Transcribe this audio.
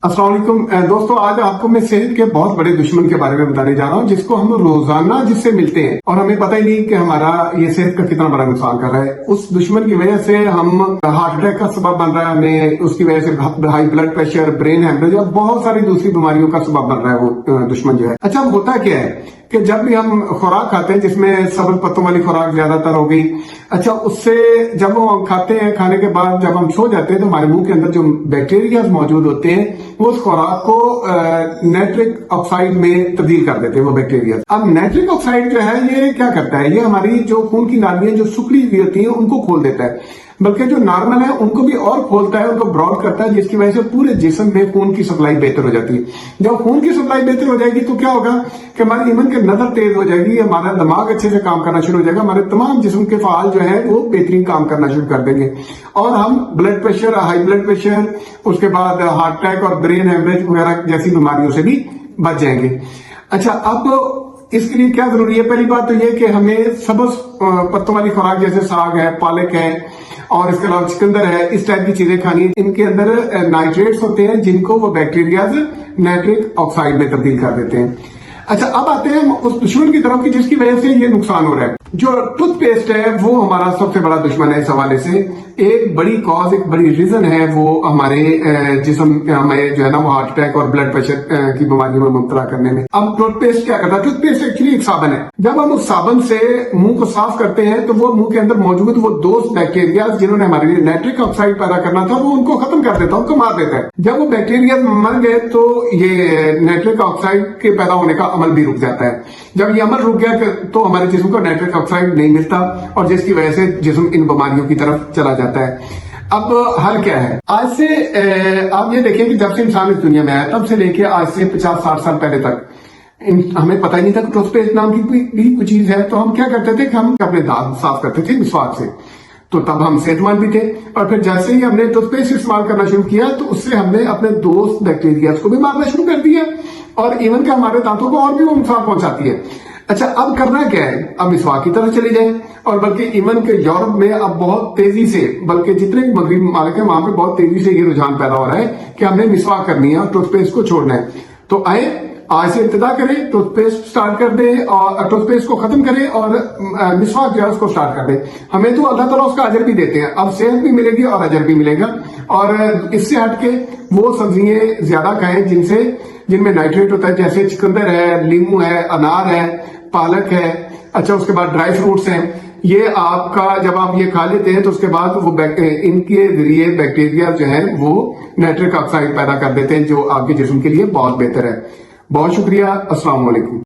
अस्सलाम वालेकुम दोस्तों, आज आपको मैं सेहत के बहुत बड़े दुश्मन के बारे में बताने जा रहा हूँ जिसको हम रोजाना जिससे मिलते हैं और हमें पता ही नहीं कि हमारा ये सेहत का कितना बड़ा नुकसान कर रहा है। उस दुश्मन की वजह से हम हार्ट अटैक का सबब बन रहा है, हमें उसकी वजह से high blood pressure, brain haemorrhage और बहुत सारी दूसरी बीमारियों का सबब बन रहा है वो दुश्मन जो है। अच्छा, होता क्या है कि जब भी हम खुराक खाते हैं जिसमें सबज पत्तों वाली खुराक ज्यादातर हो गई, अच्छा उससे जब वो हम खाते हैं, खाने के बाद जब हम सो जाते हैं तो हमारे मुंह के अंदर जो बैक्टीरिया मौजूद होते हैं वो उस खुराक को नाइट्रिक ऑक्साइड में तब्दील कर देते हैं वो बैक्टीरिया। अब नाइट्रिक ऑक्साइड जो है ये क्या करता है, ये हमारी जो खून की नालियां जो सुखड़ी हुई होती हैं उनको खोल देता है, बल्कि जो नॉर्मल है उनको भी और खोलता है, उनको ब्रॉड करता है, जिसकी वजह से पूरे जिस्म में खून की सप्लाई बेहतर हो जाती है। जब खून की सप्लाई बेहतर हो जाएगी तो क्या होगा कि हमारी इम्यून की नजर तेज हो जाएगी, हमारा दिमाग अच्छे से काम करना शुरू हो जाएगा, हमारे तमाम जिस्म के फाल जो है वो बेहतरीन काम करना शुरू कर देंगे और हम blood pressure, high blood pressure, उसके बाद हार्ट अटैक और ब्रेन हेमरेज वगैरह जैसी बीमारियों से भी बच जाएंगे। अच्छा, अब इसके लिए क्या जरूरी है? पहली बात तो ये कि हमें सबज पत्तों वाली खुराक जैसे साग है, पालक है और इसके अलावा चुकंदर है, इस टाइप की चीजें खानी है। इनके अंदर नाइट्रेट्स होते हैं जिनको वो बैक्टीरियाज नाइट्रिक ऑक्साइड में तब्दील कर देते हैं। अच्छा, अब आते हैं हम उस दुश्मन की तरफ की जिसकी वजह से ये नुकसान हो रहा है। जो टूथपेस्ट है वो हमारा सबसे बड़ा दुश्मन है। इस हवाले से एक बड़ी कॉज, एक बड़ी रीजन है वो हमारे जिस्म हमें जो है ना वो हार्ट अटैक और ब्लड प्रेशर की बीमारियों में मुब्तला करने में। अब टूथपेस्ट क्या करता है? टूथपेस्ट एक्चुअली एक साबन है। जब हम उस साबन से मुंह को साफ करते हैं तो वो मुंह के अंदर मौजूद वो दोस्त बैक्टीरिया जिन्होंने हमारे लिए नाइट्रिक ऑक्साइड पैदा करना था वो उनको खत्म कर देता है, उनको मार देता है। जब वो बैक्टीरिया मर गए तो ये नाइट्रिक ऑक्साइड के पैदा होने का अमल भी रुक जाता है। जब ये अमल रुक गया तो हमारे जिस्म को नाइट्रिक ऑक्साइड नहीं मिलता और जिसकी वजह से जिस्म इन बीमारियों की तरफ चला जाता है। अब हल क्या है? आज से आप ये देखिए कि जब से इंसान इस दुनिया में आया तब से लेके आज से 50-60 साल पहले तक हमें पता ही नहीं था कि टूथपेस्ट नाम की भी कोई चीज है। तो हम क्या करते थे कि हम अपने दांत साफ करते थे मिसवाक से, तो तब हम सेहतमंद भी थे। और फिर जैसे ही हमने टूथपेस्ट इस्तेमाल करना शुरू किया तो उससे हमने अपने दोस्त बैक्टीरिया को भी मारना शुरू कर दिया और इवन के हमारे दांतों को और भी वो नुकसान पहुंचाती है। अच्छा, अब करना क्या है? अब मिसवाक की तरफ चले जाएं और बल्कि इवन के यूरोप में अब बहुत तेजी से, बल्कि जितने मगरबी ममालिक हैं वहां पे बहुत तेजी से ये रुझान पैदा हो रहा है कि हमने मिसवाक करनी है और टूथपेस्ट को छोड़ना है। तो आए आज से इब्तिदा करें, टूथपेस्ट स्टार्ट कर दें और टूथपेस्ट को खत्म करें और मिसवाक जो है उसको स्टार्ट कर दें। हमें तो अल्लाह ताला उसका अजर भी देते हैं। अब सेहत भी मिलेगी और अजर भी मिलेगा। और इससे हटके वो सब्जियां ज्यादा खाएं जिनमें नाइट्रेट होता है, जैसे चुकंदर है, नींबू है, अनार है, पालक है। अच्छा, उसके बाद ड्राई फ्रूट्स हैं। ये आपका जब आप ये खा लेते हैं तो उसके बाद वो इनके जरिए बैक्टीरिया जो है वो नाइट्रिक ऑक्साइड पैदा कर देते हैं जो आपके जिस्म के लिए बहुत बेहतर है। बहुत शुक्रिया। अस्सलाम वालेकुम।